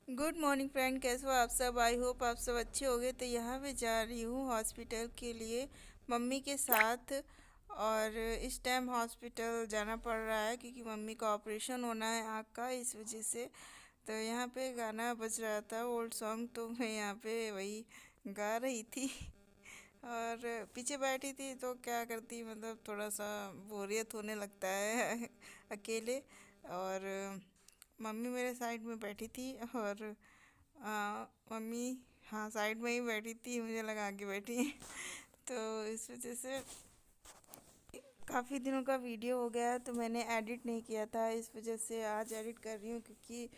Good morning friend, कैसे हो आप सब। आई होप आप सब अच्छे होंगे। तो यहाँ पे जा रही हूँ हॉस्पिटल के लिए मम्मी के साथ। और इस टाइम हॉस्पिटल जाना पड़ रहा है क्योंकि मम्मी का ऑपरेशन होना है आँख का, इस वजह से। तो यहाँ पे गाना बज रहा था ओल्ड सॉन्ग, तो मैं यहाँ पे वही गा रही थी। और पीछे बैठी थी तो क्या करती, मतलब थोड़ा सा बोरियत होने लगता है अकेले। और मम्मी मेरे साइड में बैठी थी। और मम्मी, हाँ, साइड में ही बैठी थी, मुझे लगा आगे बैठी है। तो इस वजह से काफ़ी दिनों का वीडियो हो गया तो मैंने एडिट नहीं किया था, इस वजह से आज एडिट कर रही हूँ। क्योंकि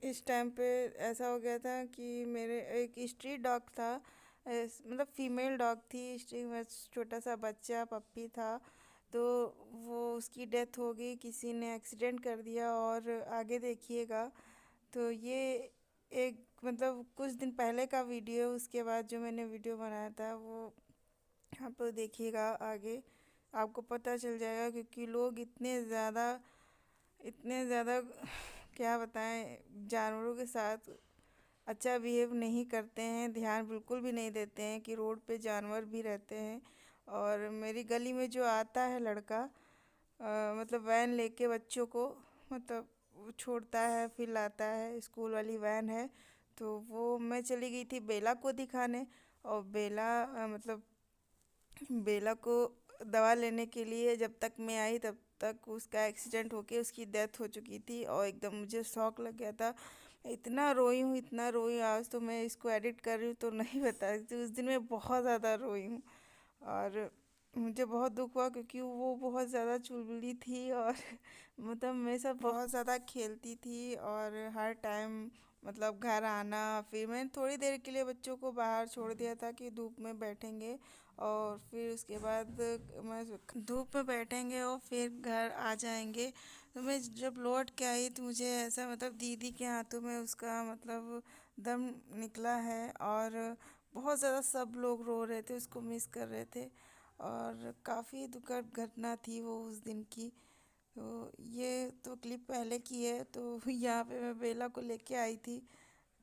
इस टाइम पे ऐसा हो गया था कि मेरे एक स्ट्रीट डॉग था। मतलब फीमेल डॉग थी, स्ट्रीट में छोटा सा बच्चा पप्पी था। तो वो उसकी डेथ हो गई, किसी ने एक्सीडेंट कर दिया। और आगे देखिएगा तो ये एक, मतलब कुछ दिन पहले का वीडियो, उसके बाद जो मैंने वीडियो बनाया था वो आप देखिएगा आगे, आपको पता चल जाएगा। क्योंकि लोग इतने ज़्यादा क्या बताएं, जानवरों के साथ अच्छा बिहेव नहीं करते हैं, ध्यान बिल्कुल भी नहीं देते हैं कि रोड पे जानवर भी रहते हैं। और मेरी गली में जो आता है लड़का, मतलब वैन लेके बच्चों को, मतलब वो छोड़ता है फिर लाता है, स्कूल वाली वैन है। तो वो मैं चली गई थी बेला को दिखाने। और बेला मतलब बेला को दवा लेने के लिए जब तक मैं आई तब तक उसका एक्सीडेंट होके उसकी डेथ हो चुकी थी। और एकदम मुझे शौक लग गया था, इतना रोई हूँ, इतना रोई। आज तो मैं इसको एडिट कर रही हूँ तो नहीं बता सकती, उस दिन मैं बहुत ज़्यादा रोई हूँ। और मुझे बहुत दुख हुआ क्योंकि वो बहुत ज़्यादा चुलबुली थी। और मतलब मेरे साथ बहुत ज़्यादा खेलती थी। और हर टाइम मतलब घर आना, फिर मैंने थोड़ी देर के लिए बच्चों को बाहर छोड़ दिया था कि धूप में बैठेंगे। और फिर उसके बाद मैं धूप में बैठेंगे और फिर घर आ जाएंगे। तो मैं जब लौट के आई तो मुझे ऐसा, मतलब दीदी के हाथों में उसका मतलब दम निकला है। और बहुत ज़्यादा सब लोग रो रहे थे, उसको मिस कर रहे थे। और काफ़ी दुखद घटना थी वो उस दिन की। तो ये तो क्लिप पहले की है। तो यहाँ पे मैं बेला को लेके आई थी,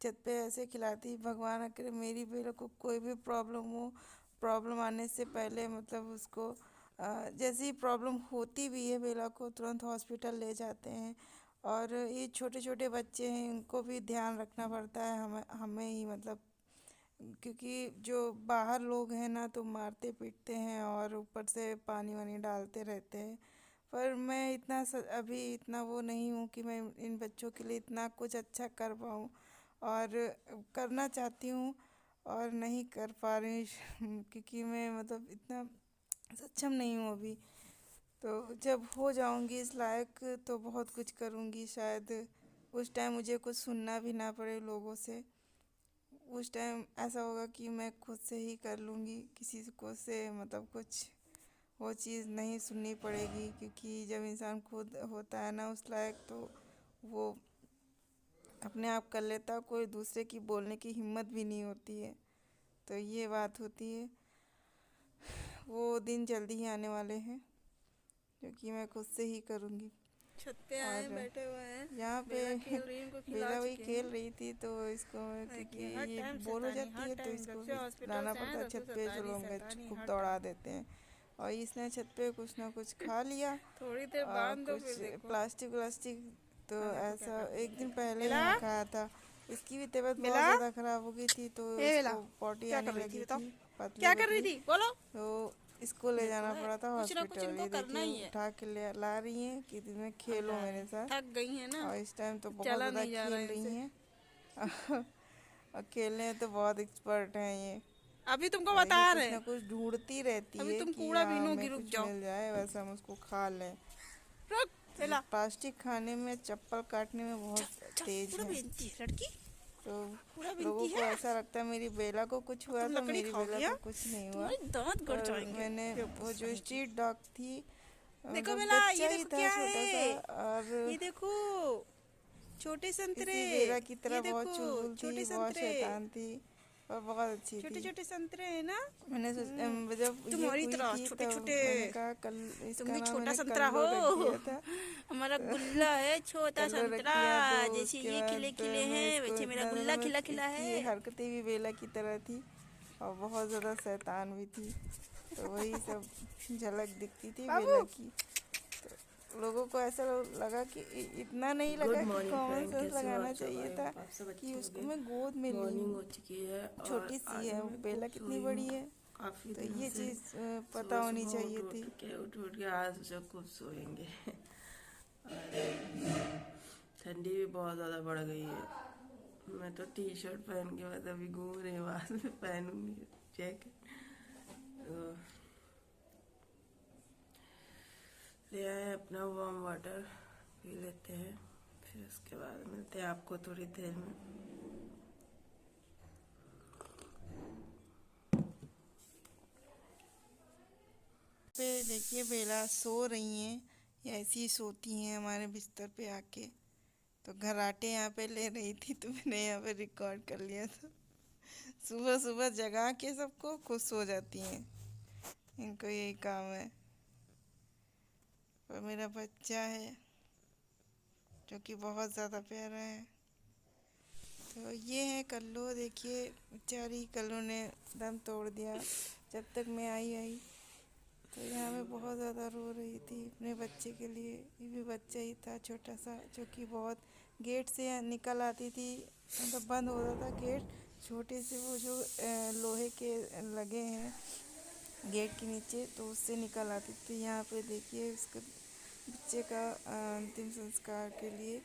छत पे ऐसे खिलाती, भगवान ना करे मेरी बेला को कोई भी प्रॉब्लम हो। प्रॉब्लम आने से पहले मतलब उसको जैसे ही प्रॉब्लम होती भी है बेला को तुरंत हॉस्पिटल ले जाते हैं। और ये छोटे छोटे बच्चे हैं, इनको भी ध्यान रखना पड़ता है हमें हमें ही, मतलब क्योंकि जो बाहर लोग हैं ना तो मारते पीटते हैं और ऊपर से पानी वानी डालते रहते हैं। पर मैं अभी इतना वो नहीं हूँ कि मैं इन बच्चों के लिए इतना कुछ अच्छा कर पाऊँ। और करना चाहती हूँ और नहीं कर पा रही क्योंकि मैं मतलब इतना सक्षम नहीं हूँ अभी। तो जब हो जाऊंगी इस लायक तो बहुत कुछ करूंगी शायद। उस टाइम मुझे कुछ सुनना भी ना पड़े लोगों से। उस टाइम ऐसा होगा कि मैं खुद से ही कर लूँगी, किसी को से मतलब कुछ वो चीज़ नहीं सुननी पड़ेगी। क्योंकि जब इंसान खुद होता है ना उस लायक, तो वो अपने आप कर लेता, कोई दूसरे की बोलने की हिम्मत भी नहीं होती है। तो ये बात होती है। वो दिन जल्दी ही आने वाले हैं क्योंकि मैं खुद से ही करूँगी। छत पे आए और बैठे हुए हैं। यहाँ पे बेला खेल रही है, उनको खिला बेला वही चुके खेल हैं। रही थी तो इसको, क्योंकि देखिए हर ये टाइम बोर हो शैतानी, जाती हर है तो टाइम जब इसको से हॉस्पिटल लाना से आए पड़ता है तब से छत पे, शैतानी चलो हम शैतानी खूब हर दौड़ा टाइम। देते हैं। और इसने छत पे कुछ ना कुछ खा लिया। थोड़ी देर बांध दो कुछ फिर देखो। प्लास्टिक व्लास्टिक। तो हाँ देखो क्या ऐसा करती एक है, दिन देखो पहले बेला। यहाँ खाया था। इसकी भी तबीयत बहुत बेला, ज़्यादा ख़राब हो गई थी तो ए बेला, इसको पॉटी क्या आने कर रही थी लगी बताओ। थी, पतली क्या कर रही पतली। थी बोलो। तो इसको ले देखो जाना है, पड़ा था कुछ ना कुछ हॉस्पिटल। इनको ये करना देखिए ही है। उठा के ले ला रही हैं कि तुम्हें खेलो अल्लाह है, मेरे साथ। थक गई है ना, और इस टाइम तो बहुत चला ज़्यादा नहीं जा रहा खेल है रही इनसे। हैं। और खेलने में तो बहुत एक्सपर्ट हैं ये। अभी तुमको और बता देखिए कुछ रहे ना हैं, कुछ ढूंढती रहती अभी है तुम कि कूड़ा हाँ हमें बीनोगी, रुक कुछ जाओ। मिल जाए वैसा हम उसको खा लें। रुक ये बेला। प्लास्टिक खाने में, चप्पल काटने में बहुत चल चल, तेज कूड़ा है। बीनती है लड़की, तो कूड़ा लोगों बीनती को है। ऐसा लगता है मेरी बेला को कुछ अब हुआ तुम था, लकड़ी मेरी बेला खाओगी को हाँ, कुछ नहीं हुआ। तुम्हारे दांत गड़ पर जाएंगे। मैंने वो बेवकूफ जो बनी की। स्ट्रीट डॉग थी, देखो मतलब बेला, ये बच्चा ही देखो था क्या छोटा सा। है। और ये देखो छोटे संतरे। इसी बेला की तरह ये बहुत देखो चुलबुल थी, छोटे बहुत संतरे। शैतान थी। और बहुत अच्छी छोटे थी। छोटे संतरे हैं ना। मैंने जब ये तुम्हारी हुई तरह थी छोटे तब छोटे। मैंने कहा कल तुम इसका भी नाम छोटा मैंने संतरा हो। कल्लो रख दिया था। हमारा गुल्ला है छोटा कल्लो रख संतरा। दिया तो जैसे उसके ये खिले बाद खिले मैं हैं इसको वैसे मेरा इतना ज़्यादा गुल्ला खिला खिला इसकी है। हरकतें भी बेला की तरह थी और बहुत ज़्यादा शैतान भी थी, तो वही सब झलक दिखती थी बाबू। बेला की। तो लोगों को ऐसा लगा कि इतना नहीं गुड लगा कि मॉर्निंग कॉमन फ्रेंड, सेंस कैसे हो लगाना आप सब? चाहिए आई था होप आप सब कि अच्छे उसको होंगे। मैं गोद में मॉर्निंग हो लूँ। चुकी है और छोटी सी आज है, मैं बेला खूब कितनी सोई बड़ी हूँ है, काफ़ी तो दिनों ये से। चीज़ पता सुबह होनी सुबह चाहिए थी। उठ के आज से खूब सोएंगे। और ठंडी भी बहुत ज़्यादा बढ़ गई है। मैं तो टी शर्ट पहन के बस अभी घूम रही हूँ, बाद में पहनूंगी जैकेट। तो ले आए अपना वार्म वाटर, पी लेते हैं, फिर उसके बाद मिलते हैं आपको थोड़ी देर में। पे देखिए बेला सो रही हैं या ऐसी ही सोती हैं हमारे बिस्तर पे आके, तो घराटे यहाँ पे ले रही थी तो मैंने यहाँ पे रिकॉर्ड कर लिया था। सुबह सुबह जगा के सबको खुश हो जाती हैं, इनको यही काम है। और मेरा बच्चा है जो कि बहुत ज़्यादा प्यारा है। तो ये है कल्लू, देखिए बेचारी कल्लू ने दम तोड़ दिया जब तक मैं आई तो यहाँ पे बहुत ज़्यादा रो रही थी अपने बच्चे के लिए। ये भी बच्चा ही था छोटा सा, जो कि बहुत गेट से निकल आती थी, मतलब बंद होता था गेट, छोटे से वो जो लोहे के लगे हैं गेट के नीचे, तो उससे निकल आती थी। यहाँ पे देखिए उसके बच्चे का अंतिम संस्कार के लिए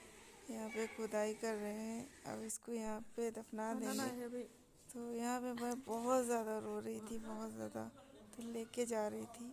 यहाँ पे खुदाई कर रहे हैं, अब इसको यहाँ पे दफना देंगे। तो यहाँ पे मैं बहुत ज़्यादा रो रही थी, बहुत ज़्यादा, तो लेके जा रही थी।